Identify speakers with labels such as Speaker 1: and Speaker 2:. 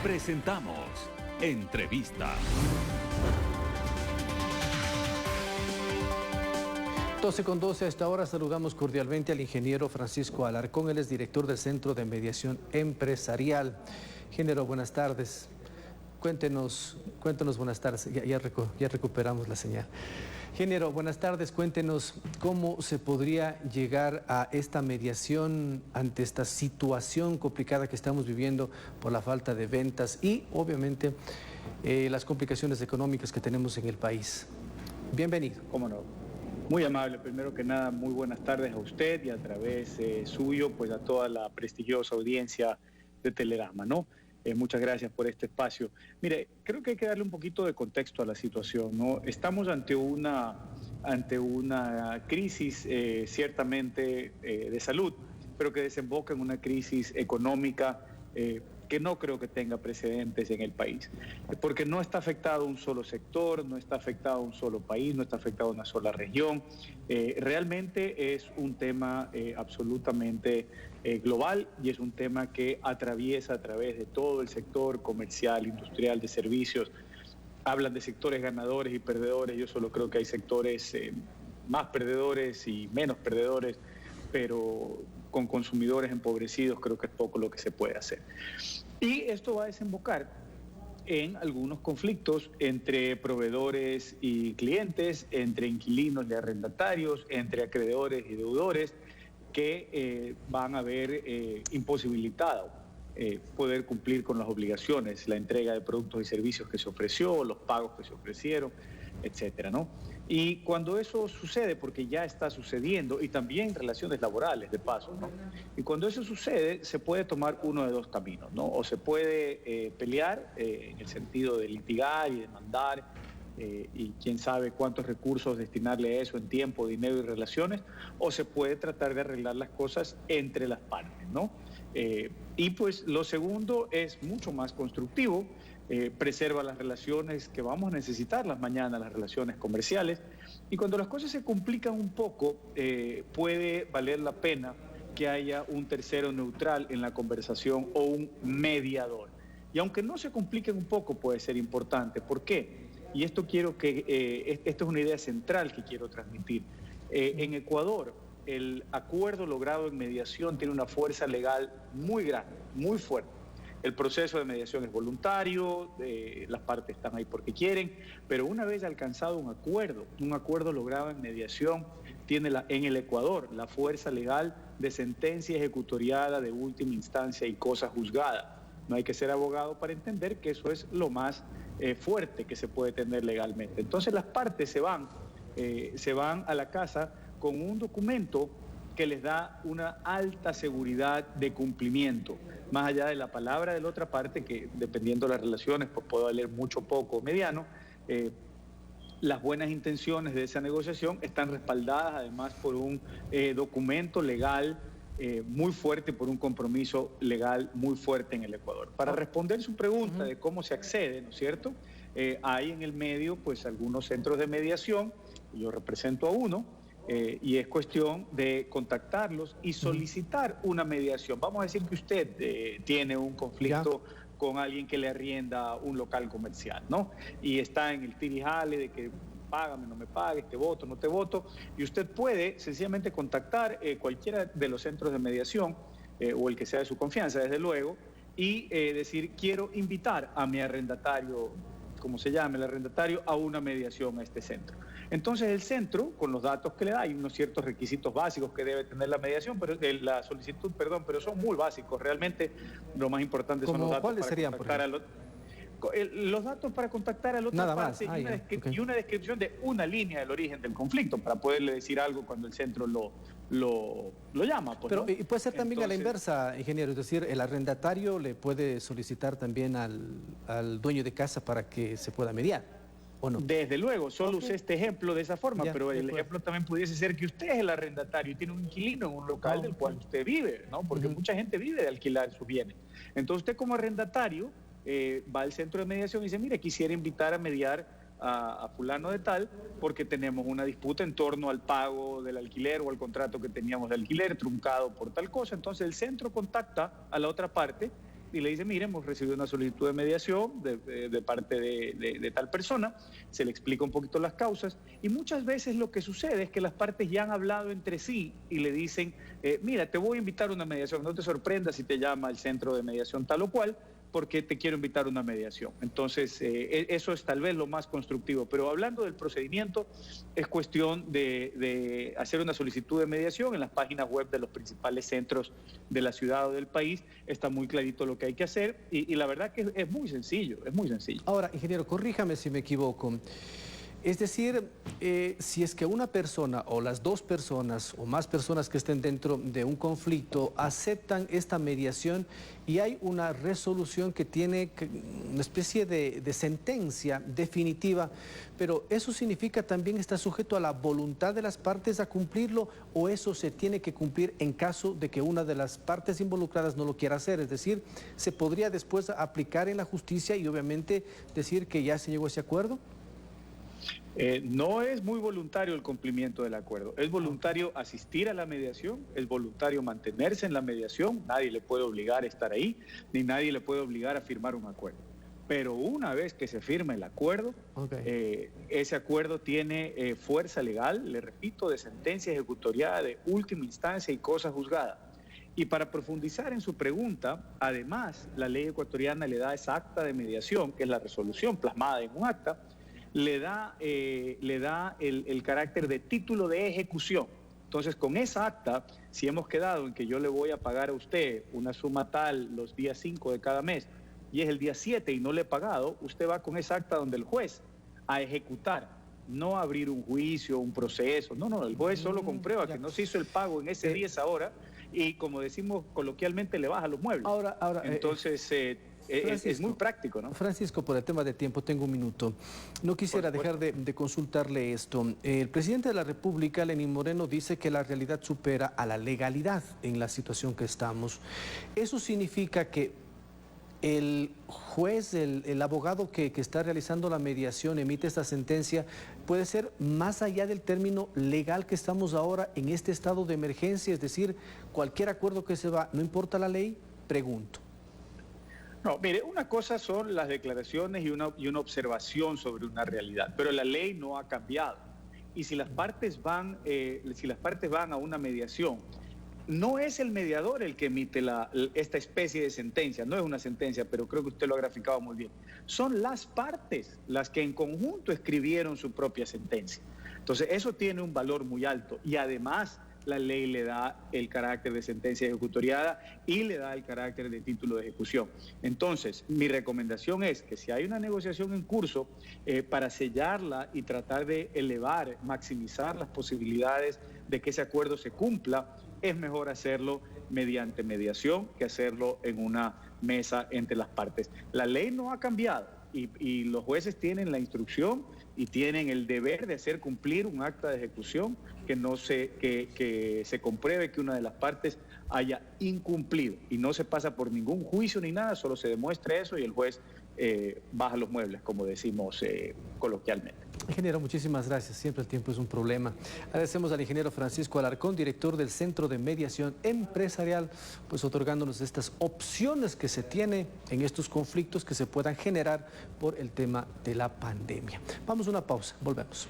Speaker 1: Presentamos Entrevista.
Speaker 2: 12:12 a esta hora saludamos cordialmente al ingeniero Francisco Alarcón, él es director del Centro de Mediación Empresarial. Ingeniero, buenas tardes. Cuéntenos, buenas tardes, ya recuperamos la señal. Ingeniero, buenas tardes, cuéntenos cómo se podría llegar a esta mediación ante esta situación complicada que estamos viviendo por la falta de ventas y obviamente las complicaciones económicas que tenemos en el país. Bienvenido.
Speaker 3: Cómo no. Muy amable, primero que nada, muy buenas tardes a usted y a través suyo, pues a toda la prestigiosa audiencia de Telerama, ¿no? Muchas gracias por este espacio. Mire, creo que hay que darle un poquito de contexto a la situación, ¿no? Estamos ante una crisis ciertamente de salud, pero que desemboca en una crisis económica que no creo que tenga precedentes en el país, porque no está afectado un solo sector, no está afectado un solo país, no está afectado una sola región. Realmente es un tema absolutamente global y es un tema que atraviesa a través de todo el sector comercial, industrial, de servicios. Hablan de sectores ganadores y perdedores, yo solo creo que hay sectores más perdedores y menos perdedores, pero con consumidores empobrecidos creo que es poco lo que se puede hacer. Y esto va a desembocar en algunos conflictos entre proveedores y clientes, entre inquilinos y arrendatarios, entre acreedores y deudores, que van a ver imposibilitado poder cumplir con las obligaciones, la entrega de productos y servicios que se ofreció, los pagos que se ofrecieron, etcétera, ¿no? Y cuando eso sucede, porque ya está sucediendo, y también relaciones laborales, de paso, ¿no? Y cuando eso sucede, se puede tomar uno de dos caminos, ¿no? O se puede pelear en el sentido de litigar y demandar, y quién sabe cuántos recursos destinarle a eso en tiempo, dinero y relaciones, o se puede tratar de arreglar las cosas entre las partes, ¿no? Y pues lo segundo es mucho más constructivo, preserva las relaciones que vamos a necesitarlas mañana, las relaciones comerciales, y cuando las cosas se complican un poco, puede valer la pena que haya un tercero neutral en la conversación o un mediador. Y aunque no se compliquen un poco, puede ser importante. ¿Por qué? Y esto esto es una idea central que quiero transmitir. En Ecuador, el acuerdo logrado en mediación tiene una fuerza legal muy grande, muy fuerte. El proceso de mediación es voluntario, las partes están ahí porque quieren, pero una vez alcanzado un acuerdo logrado en mediación, tiene en el Ecuador la fuerza legal de sentencia ejecutoriada de última instancia y cosa juzgada. No hay que ser abogado para entender que eso es lo más fuerte que se puede tener legalmente. Entonces las partes se van a la casa con un documento que les da una alta seguridad de cumplimiento, más allá de la palabra de la otra parte, que dependiendo de las relaciones pues puede valer mucho, poco o mediano. Las buenas intenciones de esa negociación están respaldadas además por un documento legal muy fuerte, por un compromiso legal muy fuerte en el Ecuador. Para responder su pregunta de cómo se accede, ¿no es cierto? Hay en el medio pues algunos centros de mediación, yo represento a uno, y es cuestión de contactarlos y solicitar una mediación. Vamos a decir que usted tiene un conflicto con alguien que le arrienda un local comercial, ¿no? Y está en el tirijale de que págame, no me pagues, te voto, no te voto, y usted puede sencillamente contactar cualquiera de los centros de mediación, o el que sea de su confianza, desde luego, y decir, quiero invitar a mi arrendatario, como se llame el arrendatario, a una mediación a este centro. Entonces el centro, con los datos que le da, hay unos ciertos requisitos básicos que debe tener la mediación, la solicitud, pero son muy básicos. Realmente lo más importante son los datos
Speaker 2: ¿cuáles serían,
Speaker 3: contactar los datos para contactar a la otra parte y una descripción de una línea del origen del conflicto para poderle decir algo cuando el centro lo llama. Pues,
Speaker 2: pero
Speaker 3: ¿no?
Speaker 2: Y puede ser también a la inversa, ingeniero, es decir, el arrendatario le puede solicitar también al dueño de casa para que se pueda mediar, ¿o no?
Speaker 3: Desde luego, solo usé este ejemplo de esa forma, pero el ejemplo también pudiese ser que usted es el arrendatario y tiene un inquilino en un local del cual usted vive, ¿no? Porque mucha gente vive de alquilar sus bienes. Entonces usted como arrendatario va al centro de mediación y dice, mire, quisiera invitar a mediar a fulano de tal porque tenemos una disputa en torno al pago del alquiler o al contrato que teníamos de alquiler truncado por tal cosa. Entonces el centro contacta a la otra parte y le dice, mire, hemos recibido una solicitud de mediación de parte de tal persona, se le explica un poquito las causas, y muchas veces lo que sucede es que las partes ya han hablado entre sí y le dicen, mira, te voy a invitar a una mediación, no te sorprendas si te llama el centro de mediación tal o cual, porque te quiero invitar a una mediación. Entonces, eso es tal vez lo más constructivo. Pero hablando del procedimiento, es cuestión de hacer una solicitud de mediación en las páginas web de los principales centros de la ciudad o del país. Está muy clarito lo que hay que hacer y la verdad que es muy sencillo, es muy sencillo.
Speaker 2: Ahora, ingeniero, corríjame si me equivoco. Es decir, si es que una persona o las dos personas o más personas que estén dentro de un conflicto aceptan esta mediación y hay una resolución que tiene una especie de sentencia definitiva, pero ¿eso significa también está sujeto a la voluntad de las partes a cumplirlo o eso se tiene que cumplir en caso de que una de las partes involucradas no lo quiera hacer? Es decir, ¿se podría después aplicar en la justicia y obviamente decir que ya se llegó a ese acuerdo?
Speaker 3: No es muy voluntario el cumplimiento del acuerdo, es voluntario asistir a la mediación, es voluntario mantenerse en la mediación, nadie le puede obligar a estar ahí, ni nadie le puede obligar a firmar un acuerdo. Pero una vez que se firma el acuerdo, ese acuerdo tiene fuerza legal, le repito, de sentencia ejecutoriada de última instancia y cosa juzgada. Y para profundizar en su pregunta, además, la ley ecuatoriana le da esa acta de mediación, que es la resolución plasmada en un acta, le da el carácter de título de ejecución. Entonces, con esa acta, si hemos quedado en que yo le voy a pagar a usted una suma tal los días 5 de cada mes y es el día 7 y no le he pagado, usted va con esa acta donde el juez a ejecutar, no a abrir un juicio, un proceso. No, el juez solo comprueba que no se hizo el pago en ese día, esa hora, y como decimos coloquialmente, le baja los muebles.
Speaker 2: Ahora,
Speaker 3: entonces... es muy práctico, ¿no?
Speaker 2: Francisco, por el tema de tiempo, tengo un minuto. No quisiera dejar de consultarle esto. El presidente de la República, Lenín Moreno, dice que la realidad supera a la legalidad en la situación que estamos. ¿Eso significa que el juez, el abogado que está realizando la mediación, emite esta sentencia, puede ser más allá del término legal que estamos ahora en este estado de emergencia? Es decir, cualquier acuerdo que se va, no importa la ley, pregunto.
Speaker 3: No, mire, una cosa son las declaraciones y una observación sobre una realidad, pero la ley no ha cambiado. Y si las partes van a una mediación, no es el mediador el que emite esta especie de sentencia, no es una sentencia, pero creo que usted lo ha graficado muy bien. Son las partes las que en conjunto escribieron su propia sentencia. Entonces, eso tiene un valor muy alto y además la ley le da el carácter de sentencia ejecutoriada y le da el carácter de título de ejecución. Entonces, mi recomendación es que si hay una negociación en curso, para sellarla y tratar de elevar, maximizar las posibilidades de que ese acuerdo se cumpla, es mejor hacerlo mediante mediación que hacerlo en una mesa entre las partes. La ley no ha cambiado y los jueces tienen la instrucción y tienen el deber de hacer cumplir un acta de ejecución que se compruebe que una de las partes haya incumplido y no se pasa por ningún juicio ni nada, solo se demuestra eso y el juez baja los muebles, como decimos coloquialmente.
Speaker 2: Ingeniero, muchísimas gracias. Siempre el tiempo es un problema. Agradecemos al ingeniero Francisco Alarcón, director del Centro de Mediación Empresarial, pues otorgándonos estas opciones que se tiene en estos conflictos que se puedan generar por el tema de la pandemia. Vamos a una pausa, volvemos.